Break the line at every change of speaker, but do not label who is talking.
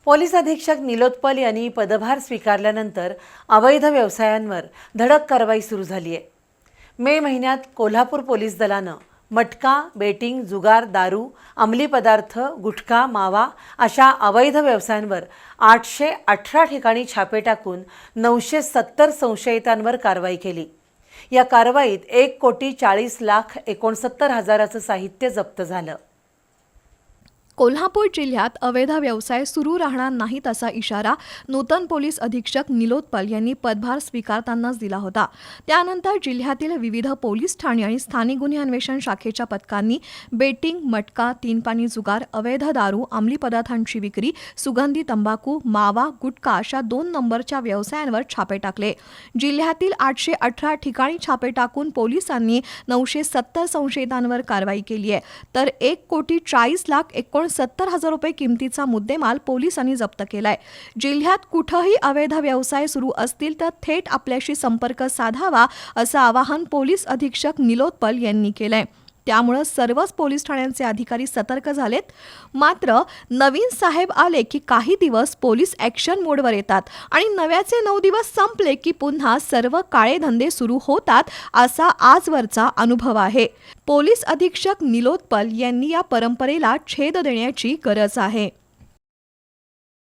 Police अधीक्षक निलोत्पल यांनी पदभार स्वीकारल्यानंतर अवैध व्यवसायांवर धडक कारवाई सुरू झाली आहे। मे महिन्यात कोल्हापूर पोलीस दलानं मटका, बेटिंग, जुगार, दारू, अंमली पदार्थ, गुटखा, मावा अशा अवैध व्यवसायांवर 818 ठिकाणी छापे टाकून 970 संशयितांवर कारवाई केली। या कारवाईत 1,40,69,69,000चं साहित्य जप्त झालं।
कोल्हापूर जिल्ह्यात अवैध व्यवसाय सुरू राहणार नाहीत असा इशारा नूतन पोलीस अधीक्षक निलोत्पल यांनी पदभार स्वीकारतानाच दिला होता। त्यानंतर जिल्ह्यातील विविध पोलीस ठाणे आणि स्थानिक गुन्हे अन्वेषण शाखेच्या पथकांनी बेटिंग, मटका, तीन पाणी जुगार, अवैध दारू, अंमली पदार्थांची विक्री, सुगंधी तंबाखू, मावा, गुटखा अशा 2 नंबरच्या व्यवसायांवर छापे टाकले। जिल्ह्यातील 818 ठिकाणी छापे टाकून पोलिसांनी 970 संशयितांवर कारवाई केली आहे। तर 1,40,69,70,000 रुपये किमतीचा मुद्देमाल पोलिसांनी जप्त केलाय। जिल्ह्यात कुठेही अवैध व्यवसाय सुरू असतील तर थेट आपल्याशी संपर्क साधावा असं आवाहन पोलीस अधीक्षक निलोत्पल यांनी केलंय। त्यामुळे सर्वच पोलीस ठाण्यांचे अधिकारी सतर्क झालेत। मात्र नवीन साहेब आले की काही दिवस पोलीस ॲक्शन मोडवर येतात आणि नव्याचे 9 दिवस संपले की पुन्हा सर्व काळे धंदे सुरू होतात असा आजवरचा अनुभव आहे। पोलीस अधीक्षक निलोत्पल यांनी या परंपरेला छेद देण्याची गरज आहे।